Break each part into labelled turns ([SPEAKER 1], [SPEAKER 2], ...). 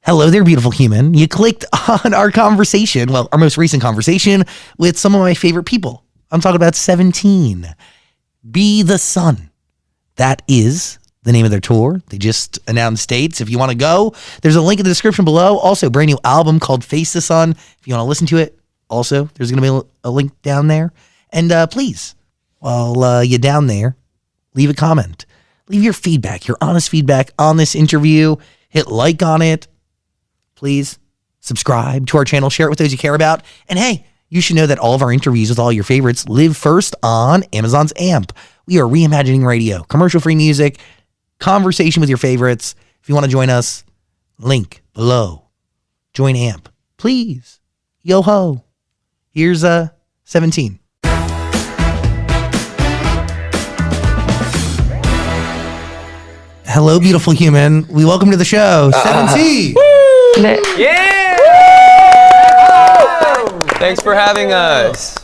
[SPEAKER 1] Hello there, beautiful human. You clicked on our conversation, well, our most recent conversation with some of my favorite people. I'm talking about 17. Be the Sun. That is the name of their tour. They just announced dates. If you want to go, there's a link in the description below. Also, brand new album called Face the Sun. If you want to listen to it, also, there's going to be a link down there. And please, while you're down there, leave a comment. Leave your feedback, your honest feedback on this interview. Hit like on it. Please subscribe to our channel, share it with those you care about. And hey, you should know that all of our interviews with all your favorites live first on Amazon's AMP. We are reimagining radio, commercial-free music, conversation with your favorites. If you want to join us, link below. Join AMP, please. Yo-ho. Here's 17. Hello, beautiful human. We welcome to the show, 17.
[SPEAKER 2] 네. Yeah! Thanks for having us.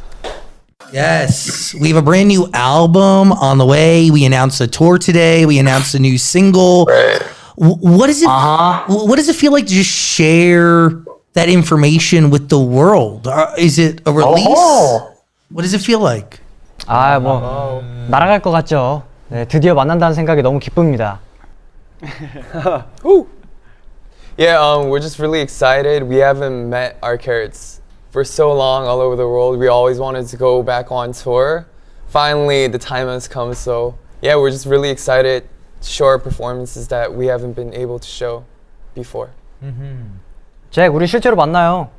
[SPEAKER 1] Yes, we have a brand new album on the way. We announced a tour today. We announced a new single.
[SPEAKER 2] Right.
[SPEAKER 1] What does it? What does it feel like to just share that information with the world? Is it a release? What does it feel like?
[SPEAKER 3] 뭐 날아갈 것 같죠. 네, 드디어 만난다는 생각이 너무 기쁩니다.
[SPEAKER 2] Yeah, we're just really excited. We haven't met our carrots for so long all over the world. We always wanted to go back on tour. Finally, the time has come, so yeah, we're just really excited to show our performances that we haven't been able to show before.
[SPEAKER 3] 잭, 우리 실제로 만나요.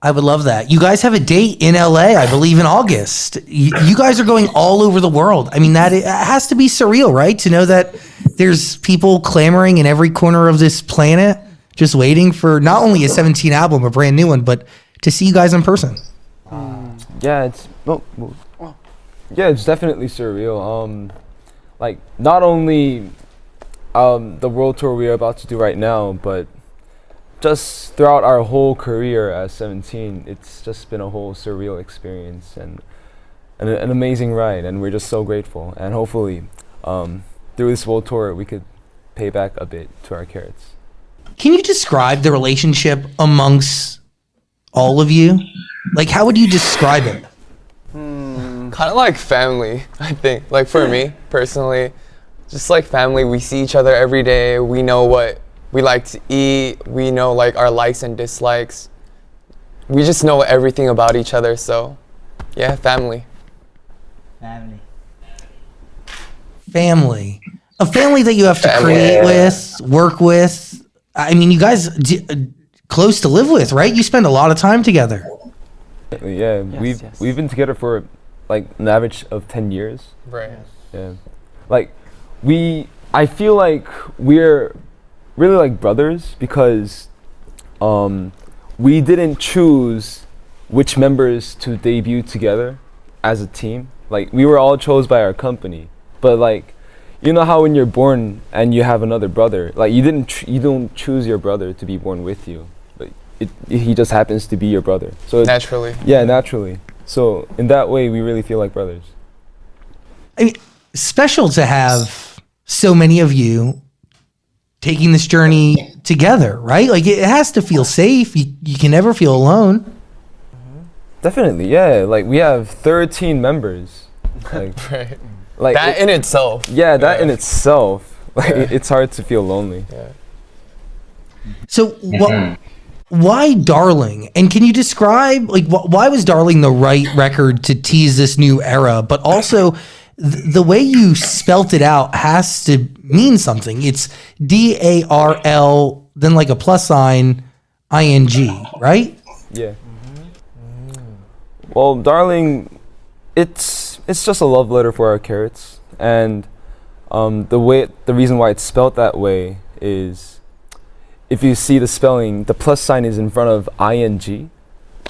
[SPEAKER 1] I would love that. You guys have a date in LA, I believe, in August. You guys are going all over the world. I mean, that it has to be surreal, right? To know that there's people clamoring in every corner of this planet, just waiting for not only a 17 album, a brand new one, but to see you guys in person.
[SPEAKER 4] Yeah, it's it's definitely surreal. Like not only the world tour we are about to do right now, but just throughout our whole career as 17, it's just been a whole surreal experience and an amazing ride, and we're just so grateful. And hopefully, through this world tour, we could pay back a bit to our carrots.
[SPEAKER 1] Can you describe the relationship amongst all of you? Like, how would you describe it?
[SPEAKER 2] Kind of like family, I think. Like for me, personally, just like family. We see each other every day. We know what we like to eat. We know like our likes and dislikes. We just know everything about each other. So, yeah, family.
[SPEAKER 1] Family. A family that you have to create with, work with. I mean, you guys close to live with, right? You spend a lot of time together.
[SPEAKER 4] Yeah, we've been together for like an average of 10 years.
[SPEAKER 2] Right.
[SPEAKER 4] Yeah, like I feel like we're really like brothers because we didn't choose which members to debut together as a team. Like we were all chose by our company, but like you know how when you're born and you have another brother, like you don't choose your brother to be born with you, but he just happens to be your brother. So
[SPEAKER 2] Naturally.
[SPEAKER 4] Yeah, naturally. So in that way, we really feel like brothers.
[SPEAKER 1] I mean, special to have so many of you taking this journey together, right? Like it has to feel safe. You can never feel alone.
[SPEAKER 4] Definitely, yeah. Like we have 13 members. Like,
[SPEAKER 2] Right.
[SPEAKER 4] like
[SPEAKER 2] That in itself.
[SPEAKER 4] yeah, that in itself, like it's hard to feel lonely.
[SPEAKER 2] Yeah.
[SPEAKER 1] So why Darling? And can you describe like why was Darling the right record to tease this new era? But also the way you spelt it out has to mean something. It's DARL, then like a plus sign, ING, right?
[SPEAKER 4] Yeah. Well, Darling, it's just a love letter for our carrots, and the reason why it's spelled that way is if you see the spelling, the plus sign is in front of ING,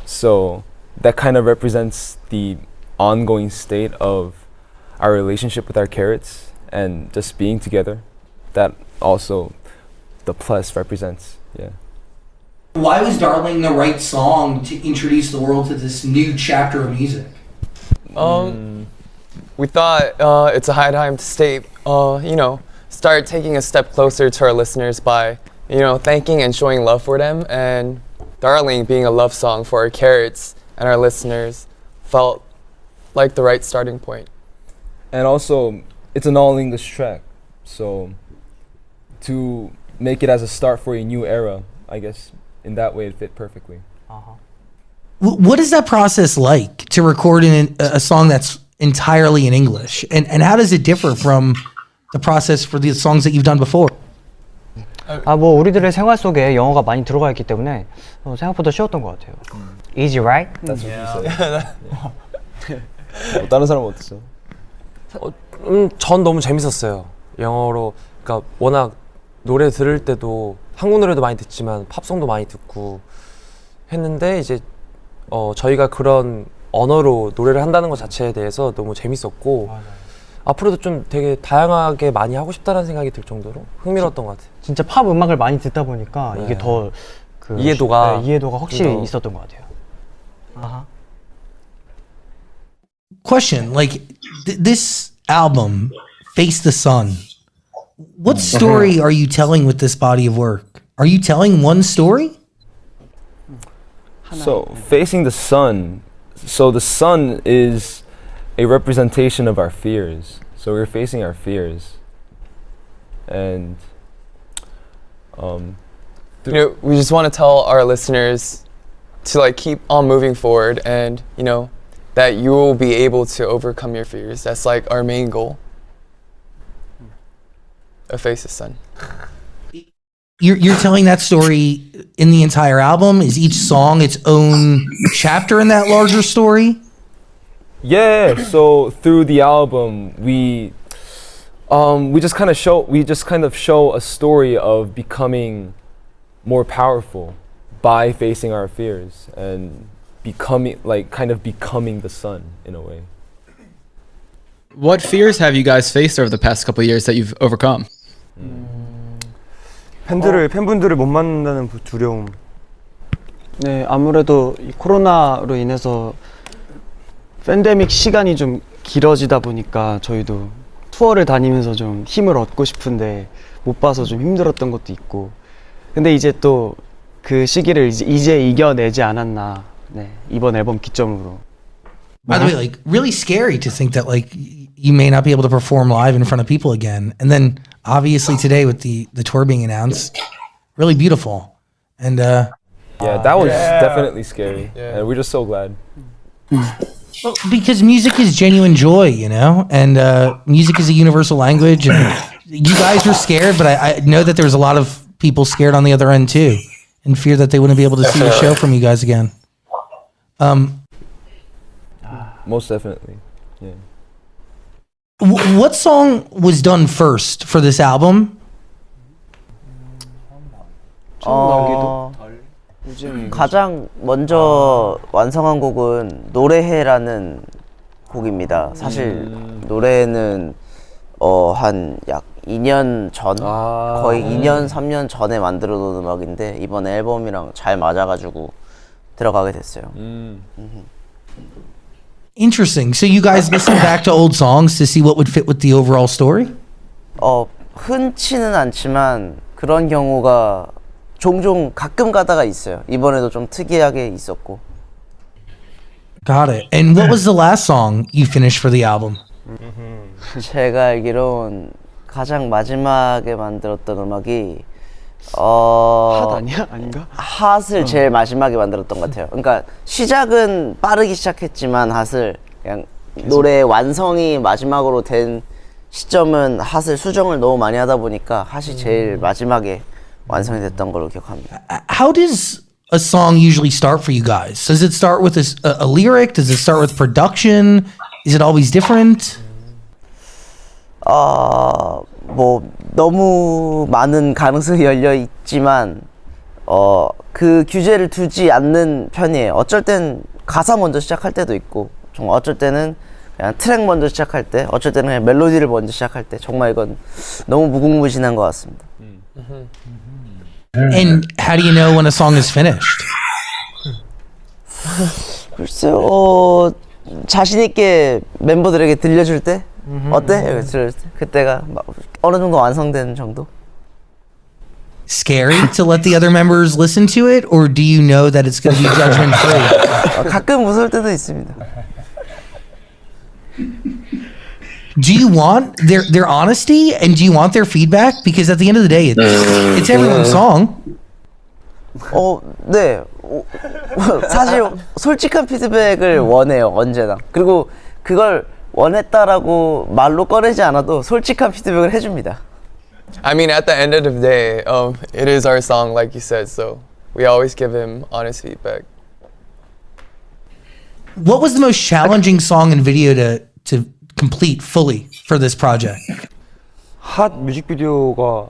[SPEAKER 4] so that kind of represents the ongoing state of our relationship with our carrots and just being together. That also the plus represents, yeah.
[SPEAKER 1] Why was Darling the right song to introduce the world to this new chapter of music?
[SPEAKER 2] We thought it's a high time to start taking a step closer to our listeners by you know, thanking and showing love for them, and Darling being a love song for our carrots and our listeners felt like the right starting point.
[SPEAKER 4] And also, it's an all-English track, so to make it as a start for a new era, I guess in that way it fit perfectly.
[SPEAKER 1] What is that process like to record a song that's entirely in English? And how does it differ from the process for the songs that you've done before?
[SPEAKER 3] 뭐 우리들의 생활 속에 영어가 많이 들어가 있기 때문에 생각보다 쉬웠던 것 같아요. Easy, right?
[SPEAKER 4] That's what you said. 다른 사람은 어땠어?
[SPEAKER 5] 전 너무 재밌었어요. 영어로, 그러니까 워낙 노래 들을 때도 한국 노래도 많이 듣지만 팝송도 많이 듣고 했는데 이제 저희가 그런 언어로 노래를 한다는 것 자체에 대해서 너무 재밌었고 앞으로도 좀 되게 다양하게 많이 하고 싶다는 생각이 들 정도로 흥미로웠던 것 같아요.
[SPEAKER 3] 진짜 팝 음악을 많이 듣다 보니까 이게 더
[SPEAKER 5] 이해도가
[SPEAKER 3] 확실히 있었던 것 같아요.
[SPEAKER 1] Question, like this album, Face the Sun, what story are you telling with this body of work? Are you telling one story?
[SPEAKER 4] So, facing the sun. So the sun is a representation of our fears. So we're facing our fears. And
[SPEAKER 2] You know, we just want to tell our listeners to like keep on moving forward, and you know that you will be able to overcome your fears. That's like our main goal. A Face the Sun.
[SPEAKER 1] You're telling that story in the entire album? Is each song its own chapter in that larger story?
[SPEAKER 4] yeah, so through the album we just kind of show a story of becoming more powerful by facing our fears and becoming the sun in a way.
[SPEAKER 6] What fears have you guys faced over the past couple of years that you've overcome?
[SPEAKER 7] 팬분들을 못 만난다는 두려움.
[SPEAKER 8] 네, 아무래도 이 코로나로 인해서 팬데믹 시간이 좀 길어지다 보니까 저희도 투어를 다니면서 좀 힘을 얻고 싶은데 못 봐서 좀 힘들었던 것도 있고. 근데 이제 또 그 시기를 이제 이겨내지 않았나. 네, 이번 앨범 기점으로.
[SPEAKER 1] By the way, like really scary to think that like you may not be able to perform live in front of people again. And then obviously today with the tour being announced, really beautiful. And
[SPEAKER 4] Yeah, that was definitely scary. And we're just so glad.
[SPEAKER 1] because music is genuine joy, you know, and music is a universal language. And you guys were scared, but I know that there's a lot of people scared on the other end too, and fear that they wouldn't be able to see the show from you guys again.
[SPEAKER 4] Most definitely. Yeah.
[SPEAKER 1] What song was done first for this album?
[SPEAKER 9] 가장 먼저 완성한 곡은 노래해라는 곡입니다. 사실 노래는 한 약 2년 전, 거의 2년, 3년 전에 만들어 놓은 음악인데 이번 앨범이랑 잘 맞아가지고 들어가게 됐어요.
[SPEAKER 1] Interesting. So you guys listened back to old songs to see what would fit with the overall story?
[SPEAKER 9] 흔치는 않지만 그런 경우가 종종 가끔 가다가 있어요. 이번에도 좀 특이하게 있었고.
[SPEAKER 1] Got it. And what was the last song you finished for the album?
[SPEAKER 9] 제가 알기론 가장 마지막에 만들었던 음악이 핫
[SPEAKER 8] 아니야? 아닌가?
[SPEAKER 9] 핫을 제일 마지막에 만들었던 것 같아요. 그러니까 시작은 빠르게 시작했지만 핫을 그냥 노래 완성이 마지막으로 된 시점은 핫을 수정을 너무 많이 하다 보니까 핫이 제일 마지막에 완성이 됐던 걸로 기억합니다.
[SPEAKER 1] How does a song usually start for you guys? Does it start with a lyric? Does it start with production? Is it always different?
[SPEAKER 9] 뭐 너무 많은 가능성이 열려 있지만 그 규제를 두지 않는 편이에요. 어쩔 땐 가사 먼저 시작할 때도 있고, 어쩔 때는 그냥 트랙 먼저 시작할 때, 어쩔 때는 그냥 멜로디를 먼저 시작할 때, 정말 이건 너무 무궁무진한 것 같습니다.
[SPEAKER 1] And how do you know when a song is finished?
[SPEAKER 9] 글쎄요, 자신 있게 멤버들에게 들려줄 때, 어때? 들려줄 때, 그때가 막 어느 정도 완성되는 정도.
[SPEAKER 1] scary to let the other members listen to it, or do you know that it's going to be judgment free?
[SPEAKER 9] 가끔 무서울 때도 있습니다.
[SPEAKER 1] Do you want their honesty, and do you want their feedback? Because at the end of the day, it's everyone's song.
[SPEAKER 9] 네. 사실 솔직한 피드백을 원해요, 언제나. 그리고 그걸 원했다라고 말로 꺼내지 않아도 솔직한 피드백을 해줍니다.
[SPEAKER 2] I mean, at the end of the day, it is our song, like you said, so we always give him honest feedback.
[SPEAKER 1] What was the most challenging song and video to complete fully for this project?
[SPEAKER 7] 핫 뮤직비디오가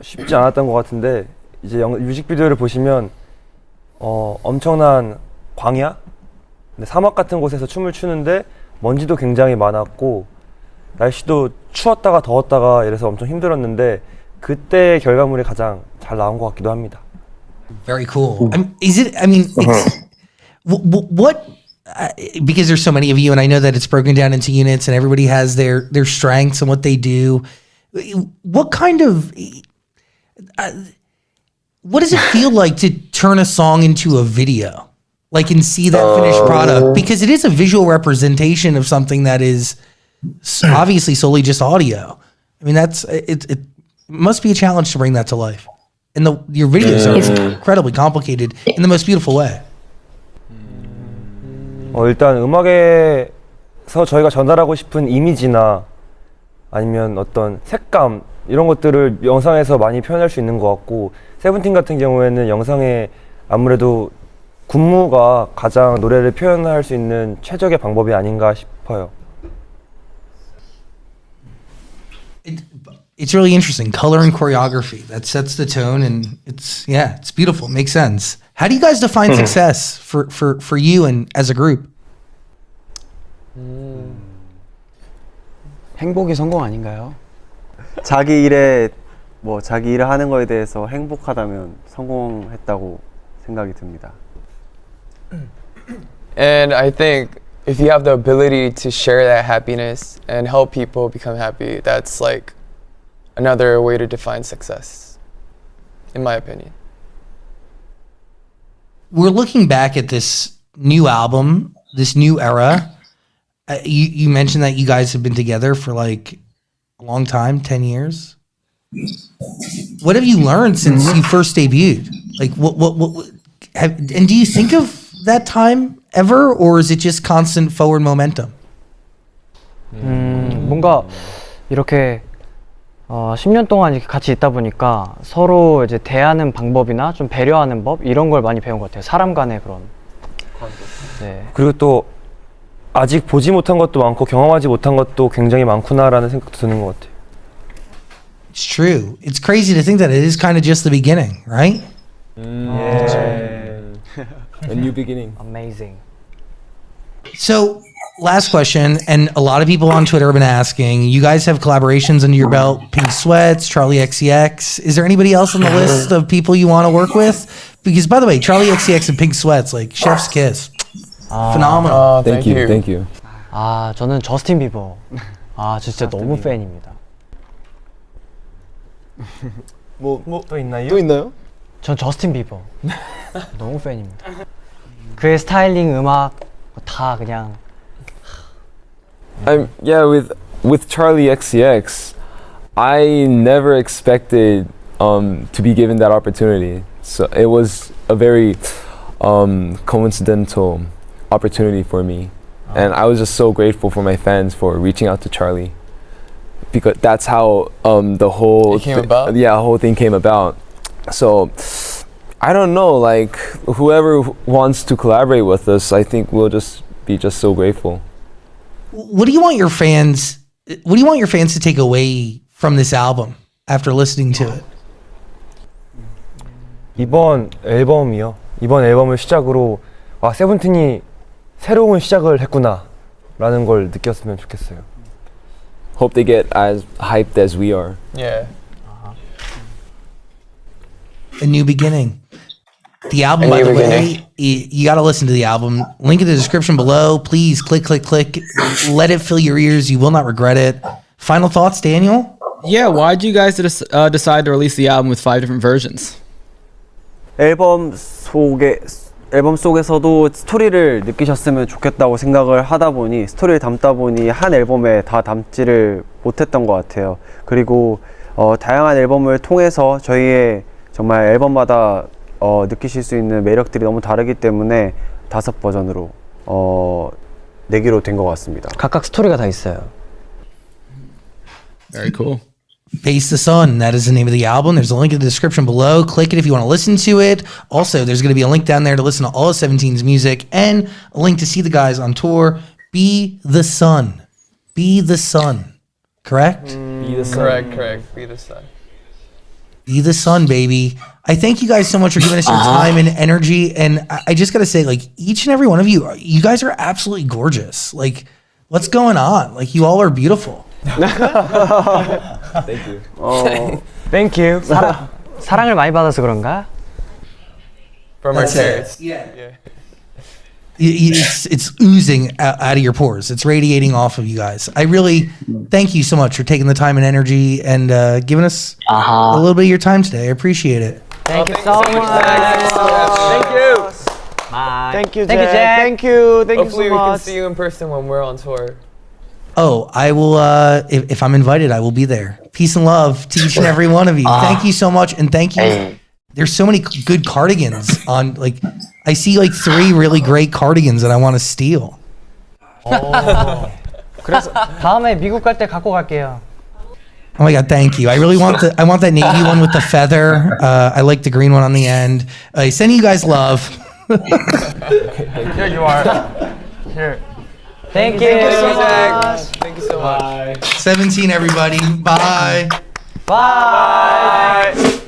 [SPEAKER 7] 쉽지 않았던 것 같은데 이제 뮤직비디오를 보시면 엄청난 광야, 사막 같은 곳에서 춤을 추는데 먼지도 굉장히 많았고 날씨도 추웠다가 더웠다가 이래서 엄청 힘들었는데 그때 결과물이 가장 잘 나온 것 같기도 합니다.
[SPEAKER 1] Very cool. What? Because there's so many of you, and I know that it's broken down into units, and everybody has their strengths and what they do. What kind of what does it feel like to turn a song into a video, like, and see that finished product? Because it is a visual representation of something that is obviously solely just audio. I mean, it must be a challenge to bring that to life. And your videos are incredibly complicated in the most beautiful way.
[SPEAKER 7] 일단 음악에서 저희가 전달하고 싶은 이미지나 아니면 어떤 색감 이런 것들을 영상에서 많이 표현할 수 있는 것 같고, 세븐틴 같은 경우에는 영상에 아무래도 군무가 가장 노래를 표현할 수 있는 최적의 방법이 아닌가 싶어요.
[SPEAKER 1] It's really interesting. Color and choreography, that sets the tone, and it's beautiful. It makes sense. How do you guys define success for you and as a group?
[SPEAKER 8] 행복이 성공 아닌가요?
[SPEAKER 10] 자기 일을 하는 거에 대해서 행복하다면 성공했다고 생각이 듭니다.
[SPEAKER 2] And I think if you have the ability to share that happiness and help people become happy, that's like another way to define success, in my opinion.
[SPEAKER 1] We're looking back at this new album, this new era. You mentioned that you guys have been together for like a long time, 10 years. What have you learned since you first debuted? Like, and do you think of that time ever, or is it just constant forward momentum?
[SPEAKER 3] 뭔가 이렇게 10년 동안 이렇게 같이 있다 보니까 서로 이제 대하는 방법이나 좀 배려하는 법 이런 걸 많이 배운 것 같아요. 사람 간의 그런. 네.
[SPEAKER 7] 그리고 또 아직 보지 못한 것도 많고 경험하지 못한 것도 굉장히 많구나라는 생각도 드는 것 같아요.
[SPEAKER 1] It's true. It's crazy to think that it is kind of just the beginning, right?
[SPEAKER 4] A new beginning.
[SPEAKER 3] Amazing.
[SPEAKER 1] So, last question, and a lot of people on Twitter have been asking, you guys have collaborations under your belt, Pink Sweats, Charlie XCX. Is there anybody else on the list of people you want to work with? Because, by the way, Charlie XCX and Pink Sweats, like, chef's kiss. Phenomenal.
[SPEAKER 2] Thank you.
[SPEAKER 4] Thank you.
[SPEAKER 3] 저는 저스틴 비버. 진짜 너무 팬입니다.
[SPEAKER 7] 또 있나요?
[SPEAKER 3] 전 저스틴 비버. 너무 팬입니다. 그의 스타일링, 음악 다 그냥.
[SPEAKER 4] With Charlie XCX, I never expected to be given that opportunity. So it was a very coincidental opportunity for me, and I was just so grateful for my fans for reaching out to Charlie, because that's how the whole whole thing came about. So I don't know, like, whoever wants to collaborate with us, I think we'll just be so grateful.
[SPEAKER 1] What do you want your fans to take away from this album after listening to it?
[SPEAKER 7] 이번 앨범을 시작으로 세븐틴이 새로운 시작을 했구나 라는 걸 느꼈으면 좋겠어요.
[SPEAKER 4] Hope they get as hyped as we are.
[SPEAKER 2] Yeah.
[SPEAKER 1] A new beginning. The album, by the way, you got to listen to the album. Link in the description below. Please click. Let it fill your ears. You will not regret it. Final thoughts, Daniel?
[SPEAKER 6] Yeah, why'd you guys decide to release the album with 5 different versions?
[SPEAKER 10] 앨범 속에서도 스토리를 느끼셨으면 좋겠다고 생각을 하다 보니 스토리를 담다 보니 한 앨범에 다 담지를 못했던 것 같아요. 그리고 다양한 앨범을 통해서 저희의 정말 앨범마다 느끼실 수 있는 매력들이 너무 다르기 때문에 5버전으로 내기로 된 것 같습니다.
[SPEAKER 3] 각각 스토리가 다 있어요.
[SPEAKER 6] Very cool.
[SPEAKER 1] Face the Sun, that is the name of the album. There's a link in the description below. Click it if you want to listen to it. Also, there's going to be a link down there to listen to all of 17's music and a link to see the guys on tour. Be the Sun. Be the Sun. Correct?
[SPEAKER 2] Be the sun. Correct. Be the sun.
[SPEAKER 1] Be the Sun, baby. I thank you guys so much for giving us your time and energy. And I just got to say, like, each and every one of you, you guys are absolutely gorgeous. Like, what's going on? Like, you all are beautiful.
[SPEAKER 4] Thank you.
[SPEAKER 3] Thank you. 사랑을 많이 받아서 그런가?
[SPEAKER 2] From our
[SPEAKER 1] That's it.
[SPEAKER 2] carrots.
[SPEAKER 1] Yeah. It's oozing out of your pores. It's radiating off of you guys. I really thank you so much for taking the time and energy and giving us a little bit of your time today. I appreciate it.
[SPEAKER 3] Thank you so much.
[SPEAKER 2] Thank you.
[SPEAKER 3] Bye.
[SPEAKER 8] Thank you,
[SPEAKER 3] Thank you,
[SPEAKER 8] Jack.
[SPEAKER 3] Jack.
[SPEAKER 8] Thank you. Thank
[SPEAKER 2] Hopefully
[SPEAKER 8] you so
[SPEAKER 2] we can
[SPEAKER 8] much.
[SPEAKER 2] see you in person when we're on tour.
[SPEAKER 1] Oh, I will. If I'm invited, I will be there. Peace and love to each and every one of you. Thank you so much, and thank you. There's so many good cardigans on. Like, I see like 3 really great cardigans that I want to steal.
[SPEAKER 3] 그래서 다음에 미국 갈 때 갖고 갈게요.
[SPEAKER 1] Oh my god, thank you. I really want I want that navy one with the feather. I like the green one on the end. Sending you guys love.
[SPEAKER 3] Here you are. Here. Thank you so much.
[SPEAKER 2] Thank you so much.
[SPEAKER 1] 17, everybody. Bye.
[SPEAKER 3] Bye.